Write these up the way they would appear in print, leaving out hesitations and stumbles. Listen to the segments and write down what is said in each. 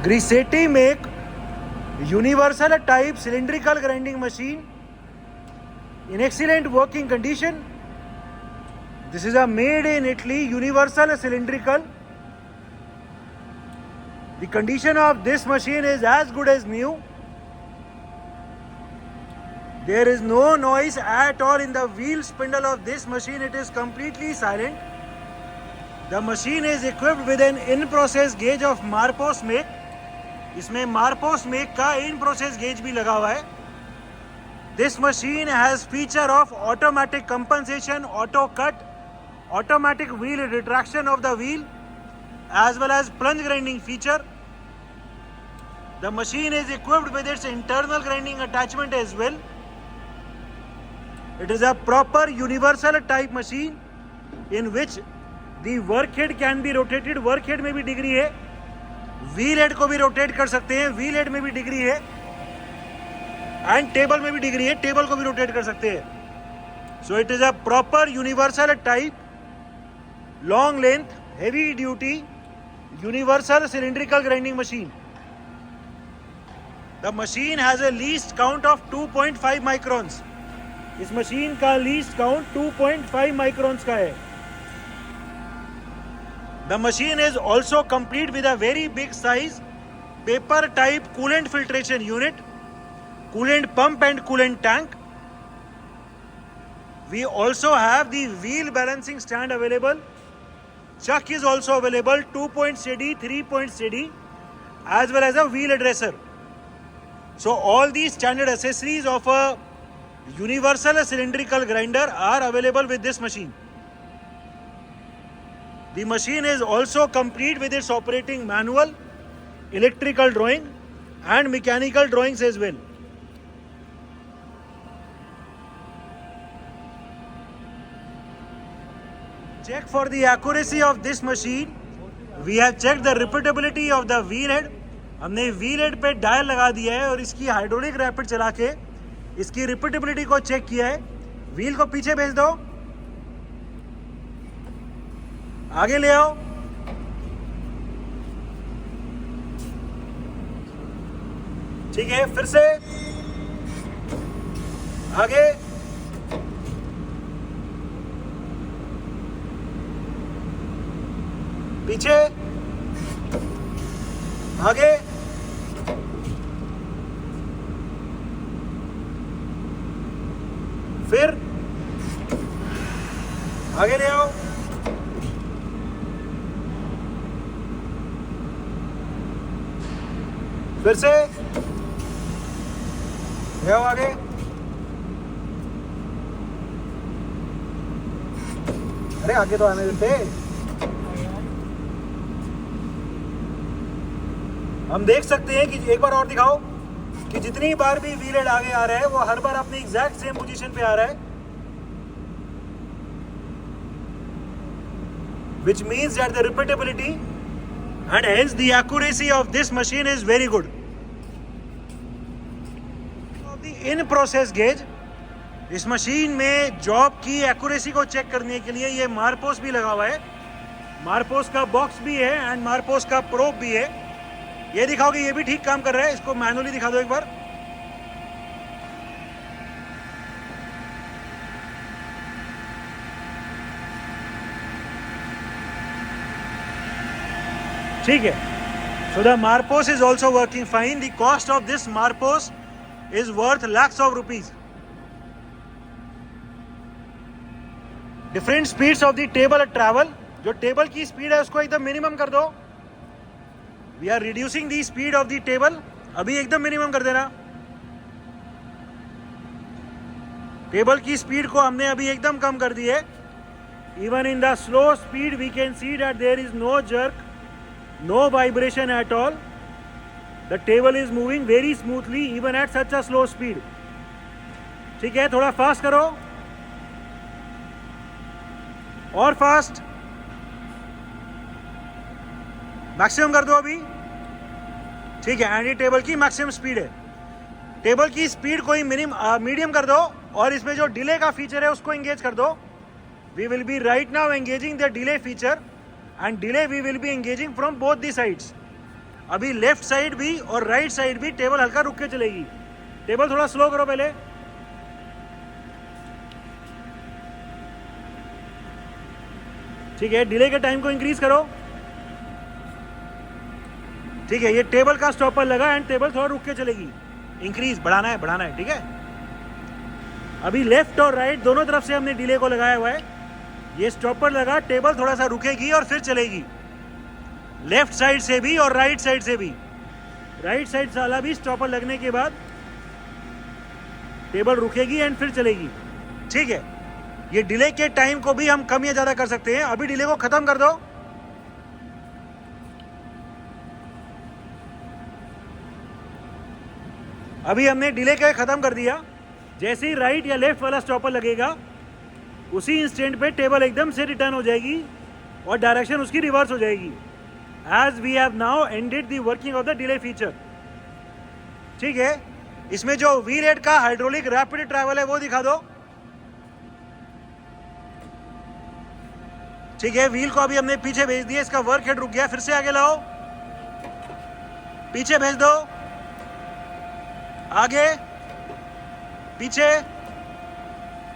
Grissetti make universal type cylindrical grinding machine in excellent working condition. This is a made in Italy universal cylindrical. The condition of this machine is as good as new. There is no noise at all in the wheel spindle of this machine. It is completely silent. The machine is equipped with an in-process gauge of Marpos make. इसमें Marpos make का in-process gauge भी लगा हुआ है. This machine has feature of automatic compensation, auto cut, automatic wheel retraction of the wheel, as well as plunge grinding feature. The machine is equipped with its internal grinding attachment as well. It is a proper universal type machine in which the work head can be rotated. Work head में भी degree है, wheel head को भी rotate कर सकते हैं, wheel head में भी डिग्री है, एंड टेबल में भी डिग्री है, टेबल को भी रोटेट कर सकते हैं. So it is a proper universal type, long length, heavy duty, universal cylindrical grinding machine. The machine has a least count of 2.5 microns. इस मशीन का लीस्ट काउंट 2.5 माइक्रोन्स का है. The machine is also complete with a very big size paper type coolant filtration unit, coolant pump and coolant tank. We also have the wheel balancing stand available. Chuck is also available, 2-point steady, 3-point steady, as well as a wheel addresser. So all these standard accessories of a universal cylindrical grinder are available with this machine. The machine is also complete with its operating manual, electrical drawing and mechanical drawings as well. Check for the accuracy of this machine. We have checked the repeatability of the wheel head. हमने wheel head पे dial लगा दिया है और इसकी hydraulic rapid चला के इसकी रिपीटेबिलिटी को चेक किया है. व्हील को पीछे भेज दो, आगे ले आओ. ठीक है, फिर से आगे, पीछे, आगे, फिर आगे ले आओ, फिर से ले आओ आगे. अरे आगे तो आने देते. हम देख सकते हैं कि एक बार और दिखाओ कि जितनी बार भी व्हील हेड आगे आ रहा है वो हर बार अपनी एग्जैक्ट सेम पोजीशन पे आ रहा है, which means that the repeatability and hence the accuracy of this machine is very good. The in process gauge, इस मशीन में जॉब की एक्यूरेसी को चेक करने के लिए ये मार्पोस भी लगा हुआ है. मार्पोस का बॉक्स भी है एंड मार्पोस का प्रोब भी है. ये दिखाओ कि ये भी ठीक काम कर रहा है. इसको मैनुअली दिखा दो एक बार. ठीक है. So the Marpos is also working fine. The cost of this Marpos is worth lakhs of rupees. Different speeds of the table travel. जो टेबल की स्पीड है उसको एकदम मिनिमम कर दो. We are reducing the speed of the table. अभी एकदम minimum कर देना. टेबल की स्पीड को हमने अभी एकदम कम कर दी है. Even in the slow speed we can see that there is no jerk, no vibration at all. The table is moving very smoothly even at such a slow speed. ठीक है, थोड़ा फास्ट करो और फास्ट, मैक्सिमम कर दो अभी. ठीक है, एंड ये टेबल की मैक्सिमम स्पीड है. टेबल की स्पीड को ही मीडियम कर दो और इसमें जो डिले का फीचर है उसको एंगेज कर दो. We will be right now engaging the delay feature and delay we will be engaging from both the sides. अभी लेफ्ट साइड भी और राइट साइड भी टेबल हल्का रुक के चलेगी। टेबल थोड़ा स्लो करो पहले। ठीक है, डिले के टाइम को इंक्रीज करो। ठीक है, ये टेबल का स्टॉपर लगा एंड टेबल थोड़ा रुक के चलेगी। इंक्रीज बढ़ाना है, ठीक है। अभी लेफ्ट और राइट दोनों तरफ से हमने डिले को लगाया हुआ है। ये स्टॉपर लगा, टेबल थोड़ा सा रुकेगी और फिर चलेगी। लेफ्ट साइड से भी और राइट साइड से भी। राइट साइड वाला भी स्टॉपर लगने के बाद टेबल रुकेगी एंड फिर चलेगी। ठीक है, ये डिले के टाइम को भी हम कम या ज्यादा कर सकते हैं। अभी डिले को खत्म कर दो। अभी हमने डिले का खत्म कर दिया। जैसे ही राइट या लेफ्ट वाला स्टॉपर लगेगा उसी इंस्टेंट पे टेबल एकदम से रिटर्न हो जाएगी और डायरेक्शन उसकी रिवर्स हो जाएगी। As we have now ended the working of the delay feature. ठीक है, इसमें जो V8 का हाइड्रोलिक रैपिड ट्रैवल है वो दिखा दो। ठीक है, व्हील को अभी हमने पीछे भेज दिया, इसका वर्क हेड रुक गया। फिर से आगे लाओ, पीछे भेज दो, आगे, पीछे,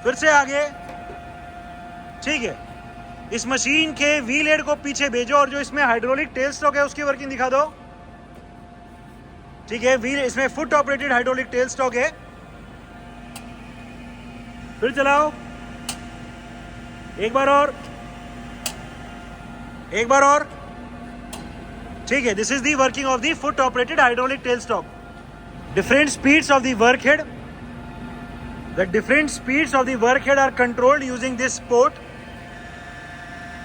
फिर से आगे। ठीक है, इस मशीन के व्हील हेड को पीछे भेजो और जो इसमें हाइड्रोलिक टेल स्टॉक है उसकी वर्किंग दिखा दो। ठीक है, व्हील इसमें foot operated hydraulic tail stock है। फिर चलाओ, एक बार और। ठीक है, this is the working of the foot operated hydraulic tail stock. Different speeds of the work head. The different speeds of the work head are controlled using this port.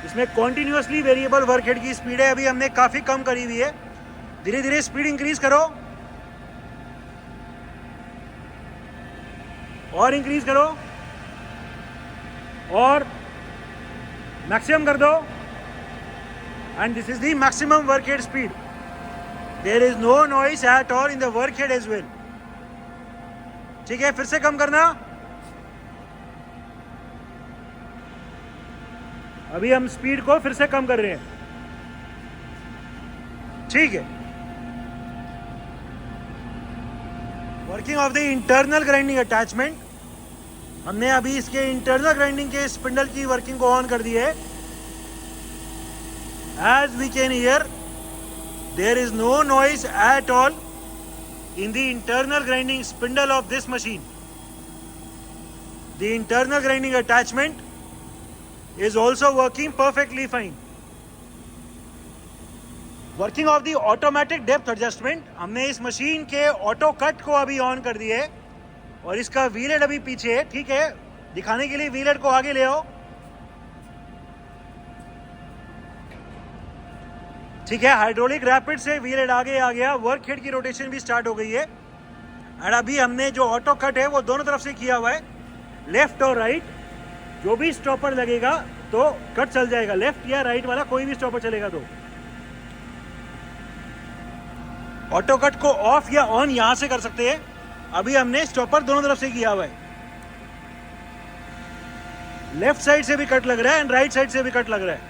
इसमें continuously variable work head की speed है, अभी हमने काफी कम करी हुई है। धीरे धीरे स्पीड इंक्रीज करो और इंक्रीज करो और मैक्सिमम कर दो। And this is the maximum work head speed. There is no noise at all in the work head as well. ठीक है, फिर से कम करना। अभी हम स्पीड को फिर से कम कर रहे हैं। ठीक है, working of the internal grinding attachment. हमने अभी इसके इंटरनल ग्राइंडिंग के स्पिंडल की वर्किंग को ऑन कर दी है। As we can hear, there is no noise at all in the internal grinding spindle of this machine. The internal grinding attachment is also working perfectly fine. Working of the automatic depth adjustment, हमने इस machine के auto cut को अभी on कर दिया है और इसका व्हील हेड अभी पीछे है। ठीक है, दिखाने के लिए व्हील हेड को आगे ले आओ। ठीक है, हाइड्रोलिक रैपिड से व्हील हेड आगे आ गया, वर्क हेड की रोटेशन भी स्टार्ट हो गई है। और अभी हमने जो ऑटो कट है वो दोनों तरफ से किया हुआ है, लेफ्ट और राइट। जो भी स्टॉपर लगेगा तो कट चल जाएगा, लेफ्ट या राइट वाला कोई भी स्टॉपर चलेगा। तो ऑटो कट को ऑफ या ऑन यहां से कर सकते हैं। अभी हमने स्टॉपर दोनों तरफ से किया हुआ है, लेफ्ट साइड से भी कट लग रहा है एंड राइट साइड से भी कट लग रहा है।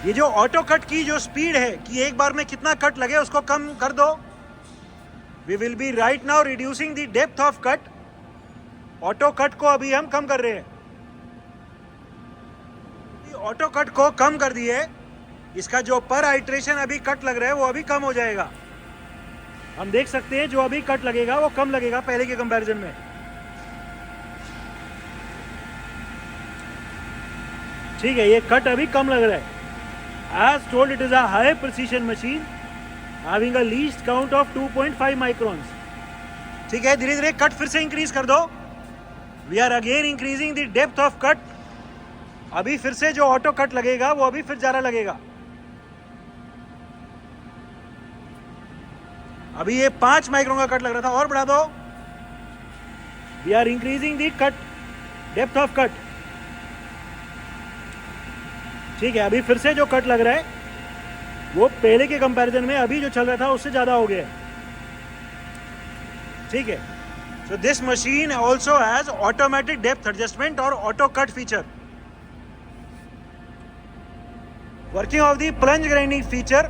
ये जो ऑटो कट की जो स्पीड है कि एक बार में कितना कट लगे उसको कम कर दो। We will be right now reducing the depth of cut. Auto cut को अभी हम कम कर रहे हैं। ऑटो कट को कम कर दिए, इसका जो पर आइट्रेशन अभी कट लग रहा है वो अभी कम हो जाएगा। हम देख सकते हैं जो अभी कट लगेगा वो कम लगेगा पहले के कंपैरिजन में। ठीक है, ये कट अभी कम लग रहा है। As told, it is a high precision machine having a least count of 2.5 microns. ठीक है, धीरे धीरे कट फिर से इंक्रीज कर दो। We are again increasing the depth of cut. अभी फिर से जो ऑटो कट लगेगा वो अभी फिर ज्यादा लगेगा। अभी ये 5 माइक्रोन का कट लग रहा था, और बढ़ा दो। We are increasing the cut depth of cut. ठीक है, अभी फिर से जो कट लग रहा है वो पहले के कंपैरिजन में अभी जो चल रहा था उससे ज्यादा हो गया है। ठीक है, so this machine also has automatic depth adjustment और auto cut feature. Working of the plunge grinding feature,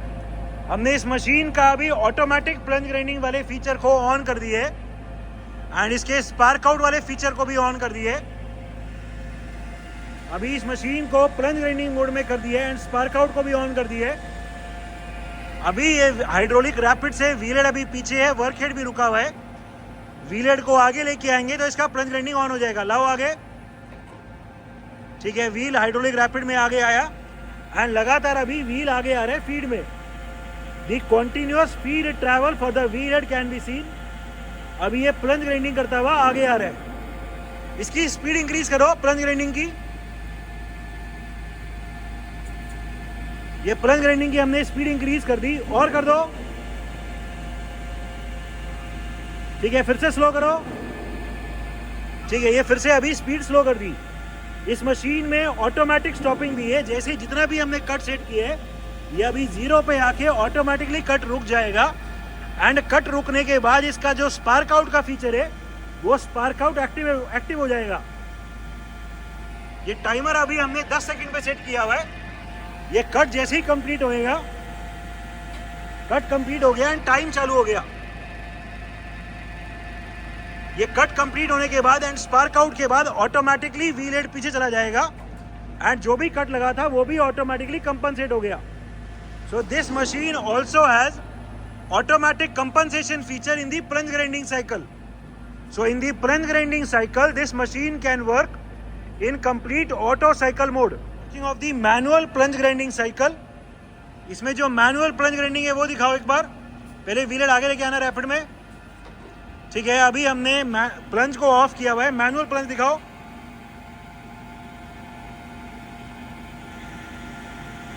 हमने इस मशीन का अभी ऑटोमेटिक प्लंज ग्राइंडिंग वाले फीचर को ऑन कर दिए एंड इसके स्पार्क आउट वाले फीचर को भी ऑन कर दिए। अभी इस मशीन को प्लंज ग्राइंडिंग मोड में कर दिया एंड स्पार्क आउट को भी ऑन कर दिए। अभी ये हाइड्रोलिक रैपिड से व्हील हेड अभी पीछे है, वर्क हेड भी रुका हुआ है। व्हील हेड को आगे लेके आएंगे तो इसका प्लंज ग्राइंडिंग ऑन हो जाएगा। लाओ आगे, ठीक है। व्हील हाइड्रोलिक रैपिड में आगे आया एंड लगातार अभी व्हील आगे आ रहा है फीड में। The continuous speed travel for the wheel head can be seen. अभी ये प्लंज ग्राइंडिंग करता हुआ आगे आ रहा है। इसकी स्पीड इंक्रीज करो प्लंज ग्राइंडिंग की। ये प्लंज ग्राइंडिंग की हमने स्पीड इंक्रीज कर दी, और कर दो, ठीक है। फिर से स्लो करो, ठीक है। ये फिर से अभी स्पीड स्लो कर दी। इस मशीन में ऑटोमेटिक स्टॉपिंग भी है। जैसे ही जितना भी हमने कट सेट किए है, ये अभी 0 पे आके ऑटोमेटिकली कट रुक जाएगा एंड कट रुकने के बाद इसका जो स्पार्क आउट का फीचर है वो स्पार्क आउट एक्टिव हो जाएगा। ये टाइमर अभी हमने 10 सेकंड पे सेट किया हुआ है। ये कट जैसे ही कंप्लीट होएगा, कट कंप्लीट हो गया एंड टाइम चालू हो गया। ये कट कंप्लीट होने के बाद एंड स्पार्क आउट के बाद ऑटोमेटिकली व्हील हेड पीछे चला जाएगा एंड जो भी कट लगा था वो भी ऑटोमेटिकली कंपनसेट हो गया। सो this machine also has automatic compensation feature in the plunge grinding cycle. So in the plunge grinding cycle, this machine can work in complete auto cycle mode. Speaking of the manual plunge grinding cycle, इसमें जो manual plunge grinding है वो दिखाओ एक बार। पहले wheel head आगे लेके आना रैपिड में, ठीक है। अभी हमने प्लंज को ऑफ किया हुआ है। मैनुअल प्लंज दिखाओ।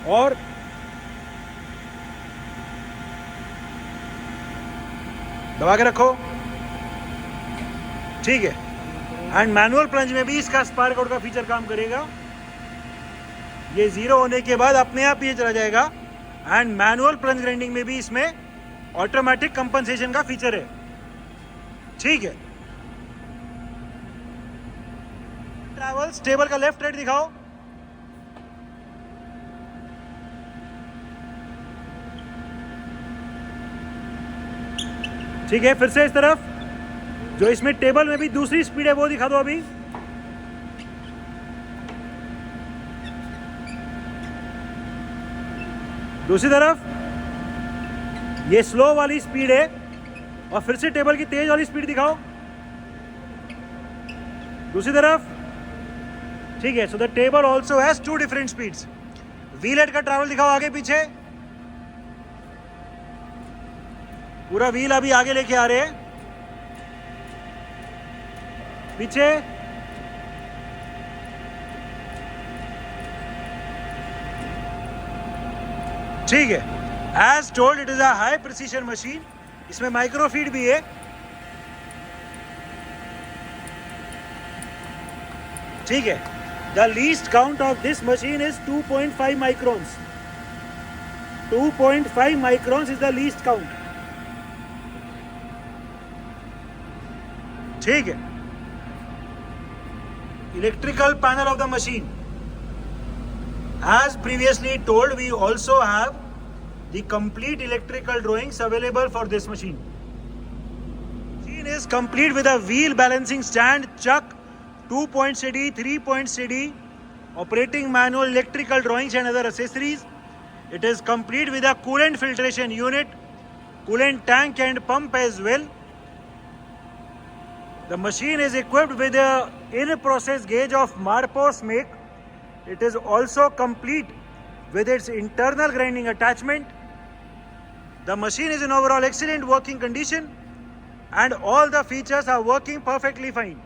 और दबा के रखो, ठीक है। एंड मैनुअल प्लंज में भी इसका स्पार्क आउट का फीचर काम करेगा। ये 0 होने के बाद अपने आप ये चला जाएगा एंड मैनुअल प्लंज ग्राइंडिंग में भी इसमें ऑटोमेटिक कंपनसेशन का फीचर है, ठीक है। ट्रैवल स्टेबल का लेफ्ट राइट दिखाओ। ठीक है, फिर से इस तरफ। जो इसमें टेबल में भी दूसरी स्पीड है वो दिखा दो अभी। दूसरी तरफ ये स्लो वाली स्पीड है और फिर से टेबल की तेज वाली स्पीड दिखाओ। दूसरी तरफ, ठीक है। So the table also has 2 different speeds. Wheel head का ट्रैवल दिखाओ आगे पीछे। पूरा व्हील अभी आगे लेके आ रहे हैं, पीछे। ठीक है। As told it is a high precision machine. इसमें माइक्रोफीड भी है, ठीक है। The least count of this machine is 2.5 microns. 2.5 microns is the least count, ठीक है। Electrical panel of the machine, as previously told, we also have the complete electrical drawings available for this machine. Machine is complete with a wheel balancing stand, chuck, 2-point steady, 3-point steady, operating manual, electrical drawings and other accessories. It is complete with a coolant filtration unit, coolant tank and pump as well. The machine is equipped with a in-process gauge of Marpos make. It is also complete with its internal grinding attachment. The machine is in overall excellent working condition and all the features are working perfectly fine.